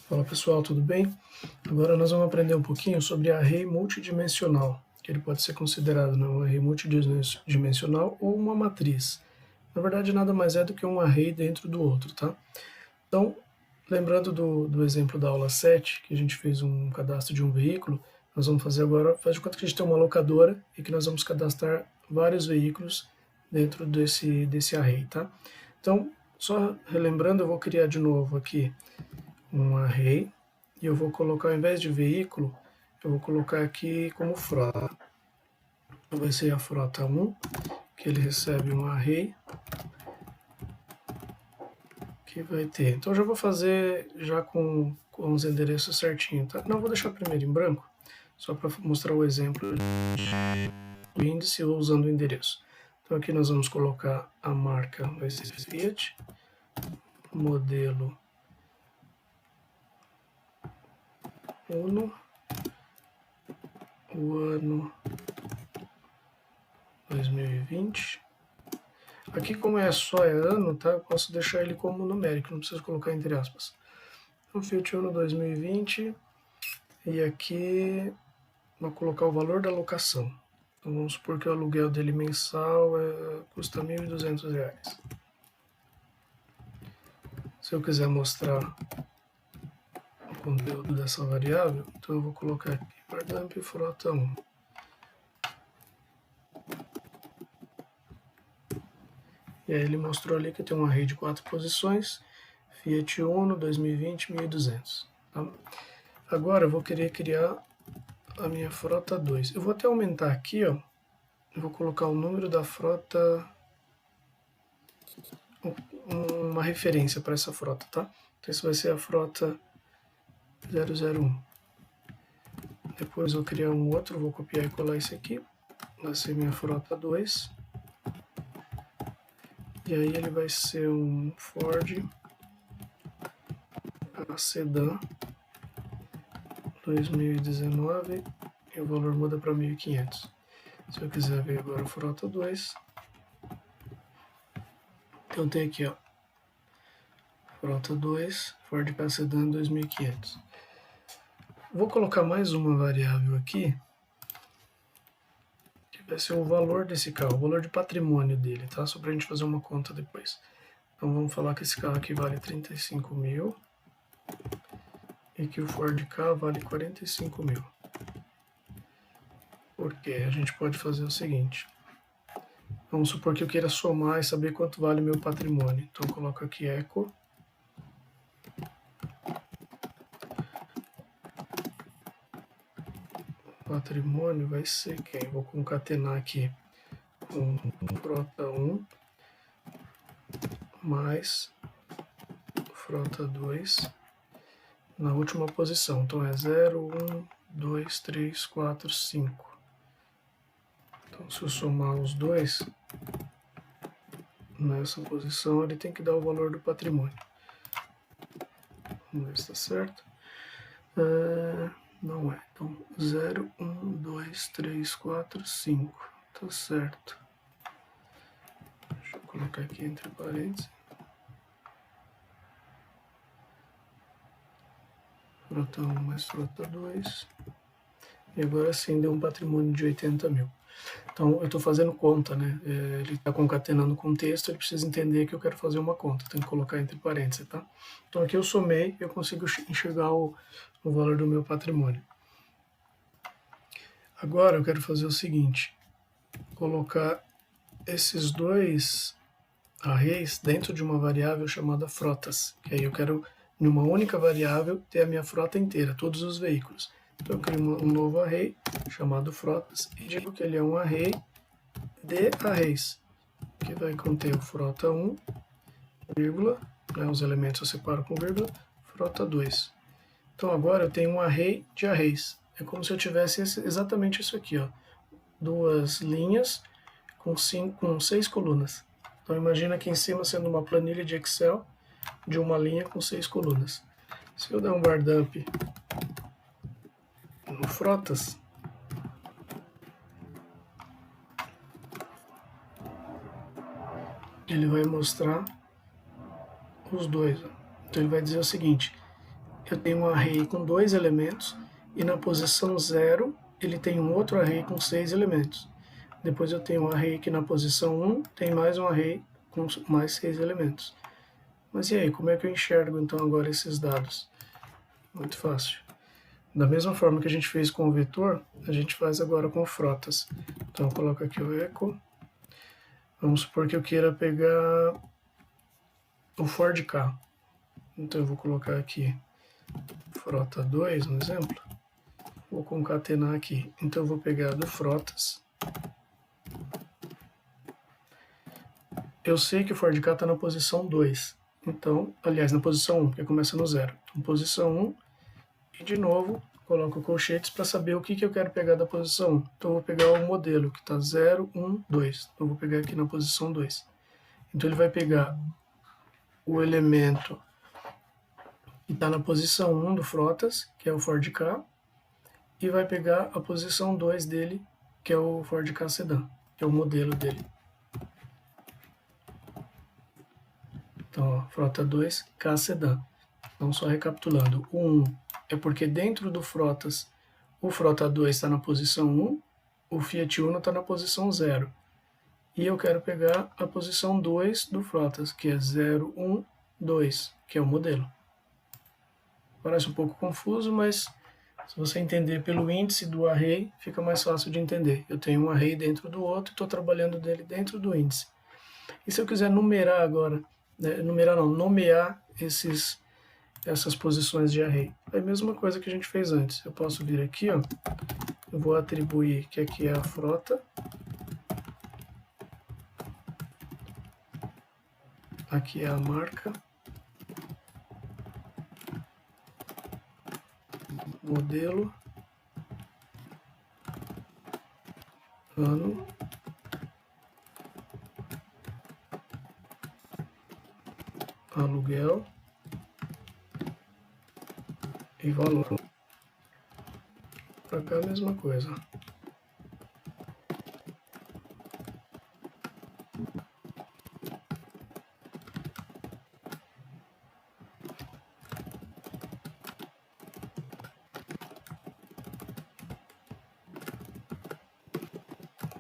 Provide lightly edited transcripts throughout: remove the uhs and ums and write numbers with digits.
Fala pessoal, tudo bem? Agora nós vamos aprender um pouquinho sobre array multidimensional, que ele pode ser considerado um array multidimensional ou uma matriz. Na verdade, nada mais é do que um array dentro do outro, tá? Então, lembrando do exemplo da aula 7, que a gente fez um cadastro de um veículo, nós vamos fazer agora, faz de conta que a gente tem uma locadora e que nós vamos cadastrar vários veículos dentro desse array, tá? Então, só relembrando, eu vou criar de novo aqui um array e eu vou colocar, ao invés de veículo, eu vou colocar aqui como frota. Então vai ser a frota 1, que ele recebe um array que vai ter. Então já vou fazer já com os endereços certinho, tá? Não, vou deixar primeiro em branco, só para mostrar o exemplo do índice ou usando o endereço. Então aqui nós vamos colocar a marca, vai ser Fiat, modelo Uno, o ano 2020. Aqui, como só ano, tá? Eu posso deixar ele como numérico, não preciso colocar entre aspas. Então, Fiat Uno 2020, e aqui vou colocar o valor da locação. Então, vamos supor que o aluguel dele mensal custa R$ 1.200. Se eu quiser mostrar o conteúdo dessa variável, então eu vou colocar aqui, guardamp frota 1. E aí ele mostrou ali que tem um array de 4 posições, Fiat Uno 2020, 1.200. Tá? Agora eu vou querer criar a minha frota 2. Eu vou até aumentar aqui, ó. Eu vou colocar o número da frota, uma referência para essa frota, tá? Então isso vai ser a frota 001. Depois eu vou criar um outro, vou copiar e colar esse aqui. Vai ser minha frota 2. E aí ele vai ser um Ford Sedan 2019 e o valor muda para 1.500. Se eu quiser ver agora a frota 2, então tem aqui, ó, frota 2, Ford Ka Sedan 2.500. Vou colocar mais uma variável aqui, que vai ser o valor desse carro, o valor de patrimônio dele, tá? Só para a gente fazer uma conta depois. Então vamos falar que esse carro aqui vale 35 mil e que o Ford Ka vale 45 mil. Porque a gente pode fazer o seguinte. Vamos supor que eu queira somar e saber quanto vale meu patrimônio. Então eu coloco aqui eco. Patrimônio vai ser quem? Vou concatenar aqui com frota 1 mais frota 2 na última posição. Então é 0, 1, 2, 3, 4, 5. Então se eu somar os dois nessa posição, ele tem que dar o valor do patrimônio. Vamos ver se está certo. Não é. Então 0, 1, 2, 3, 4, 5. Tá certo. Deixa eu colocar aqui entre parênteses. Frota 1 mais frota 2. E agora sim deu um patrimônio de 80 mil. Então eu estou fazendo conta, né? Ele está concatenando com o texto, ele precisa entender que eu quero fazer uma conta. Tem que colocar entre parênteses, tá? Então aqui eu somei, eu consigo enxergar o valor do meu patrimônio. Agora eu quero fazer o seguinte, colocar esses dois arrays dentro de uma variável chamada frotas, que aí eu quero, em uma única variável, ter a minha frota inteira, todos os veículos. Então eu crio um novo array chamado frotas e digo que ele é um array de arrays, que vai conter o frota 1, vírgula, né, os elementos eu separo com vírgula, frota 2. Então agora eu tenho um array de arrays. É como se eu tivesse exatamente isso aqui, ó, duas linhas com 6 colunas. Então imagina aqui em cima sendo uma planilha de Excel de uma linha com 6 colunas. Se eu der um var dump no frotas, ele vai mostrar os dois. Então ele vai dizer o seguinte, eu tenho um array com 2 elementos, e na posição 0 ele tem um outro array com 6 elementos. Depois eu tenho um array que na posição 1 tem mais um array com mais 6 elementos. Mas e aí, como é que eu enxergo então agora esses dados? Muito fácil. Da mesma forma que a gente fez com o vetor, a gente faz agora com frotas. Então eu coloco aqui o echo. Vamos supor que eu queira pegar o for de k. Então eu vou colocar aqui frota 2, um exemplo. Vou concatenar aqui. Então eu vou pegar do frotas. Eu sei que o for de k está na posição 2. Então, aliás, na posição 1, porque começa no 0. Então, posição 1, e de novo, coloco colchetes para saber o que eu quero pegar da posição 1. Então, eu vou pegar o modelo, que está 0, 1, 2. Então, eu vou pegar aqui na posição 2. Então, ele vai pegar o elemento que está na posição 1 do frotas, que é o for de k, e vai pegar a posição 2 dele, que é o for de k sedan, que é o modelo dele. Então, ó, frota 2, K sedan. Então, só recapitulando, o 1 é porque dentro do frotas, o frota 2 está na posição 1, o Fiat Uno está na posição 0. E eu quero pegar a posição 2 do frotas, que é 0, 1, 2, que é o modelo. Parece um pouco confuso, mas se você entender pelo índice do array, fica mais fácil de entender. Eu tenho um array dentro do outro e estou trabalhando dele dentro do índice. E se eu quiser numerar agora, nomear essas posições de array? É a mesma coisa que a gente fez antes. Eu posso vir aqui, ó, eu vou atribuir que aqui é a frota, aqui é a marca, modelo, ano, aluguel e valor. Para cá a mesma coisa.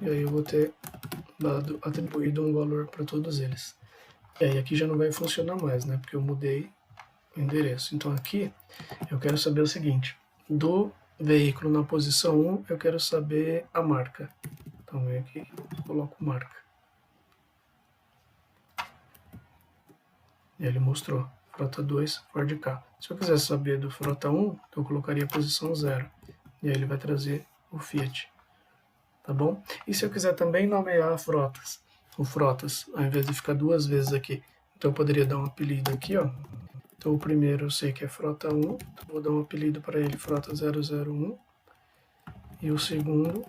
E aí eu vou ter atribuído um valor para todos eles. E aí aqui já não vai funcionar mais, né? Porque eu mudei o endereço. Então aqui eu quero saber o seguinte: do veículo na posição 1, eu quero saber a marca. Então vem aqui, coloco marca. E ele mostrou, frota 2, Ford K. Se eu quiser saber do frota 1, eu colocaria a posição 0. E aí ele vai trazer o Fiat. Tá bom? E se eu quiser também nomear frotas, o frotas, ao invés de ficar duas vezes aqui, então eu poderia dar um apelido aqui, ó. Então o primeiro eu sei que é frota 1, então vou dar um apelido para ele, frota 001. E o segundo,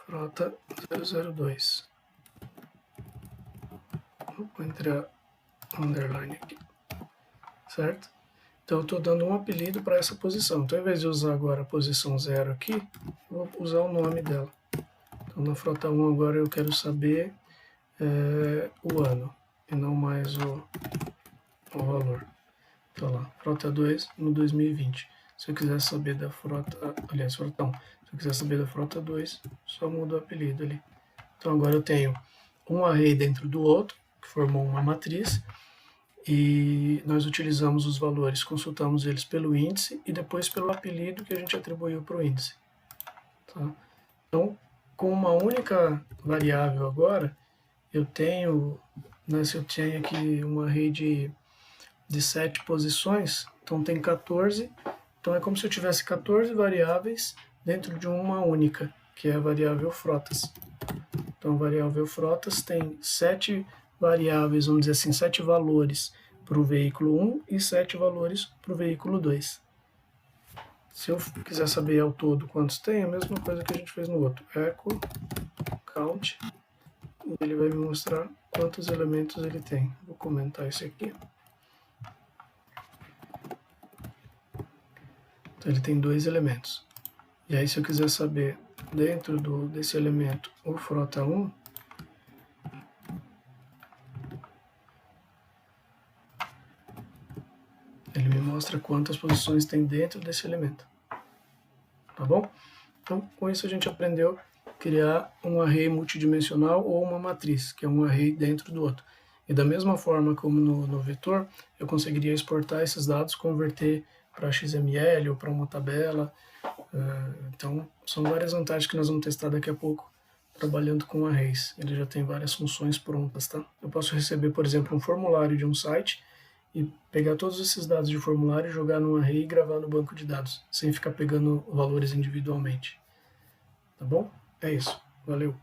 frota 002. Vou entrar underline aqui, certo? Então eu estou dando um apelido para essa posição. Então ao invés de usar agora a posição 0 aqui, eu vou usar o nome dela. Então na frota 1 agora eu quero saber o ano, e não mais o valor. Então lá, frota 2 no 2020. Se eu quiser saber da frota, aliás, frota 1, se eu quiser saber da frota 2, só mudo o apelido ali. Então agora eu tenho um array dentro do outro, que formou uma matriz, e nós utilizamos os valores, consultamos eles pelo índice e depois pelo apelido que a gente atribuiu para o índice. Tá? Então, com uma única variável agora, eu tenho, né, se eu tenho aqui uma array de 7 posições, então tem 14, então é como se eu tivesse 14 variáveis dentro de uma única, que é a variável frotas. Então a variável frotas tem 7 variáveis, vamos dizer assim, 7 valores para o veículo 1 e 7 valores para o veículo 2. Se eu quiser saber ao todo quantos tem, é a mesma coisa que a gente fez no outro. Echo count, e ele vai me mostrar quantos elementos ele tem. Vou comentar isso aqui. Então ele tem 2 elementos. E aí se eu quiser saber dentro desse elemento o frota 1, Ele me mostra quantas posições tem dentro desse elemento. Tá bom? Então, com isso a gente aprendeu a criar um array multidimensional ou uma matriz, que é um array dentro do outro. E da mesma forma como no vetor, eu conseguiria exportar esses dados, converter para XML ou para uma tabela. Então, são várias vantagens que nós vamos testar daqui a pouco, trabalhando com arrays. Ele já tem várias funções prontas, tá? Eu posso receber, por exemplo, um formulário de um site e pegar todos esses dados de formulário, jogar num array e gravar no banco de dados, sem ficar pegando valores individualmente. Tá bom? É isso. Valeu!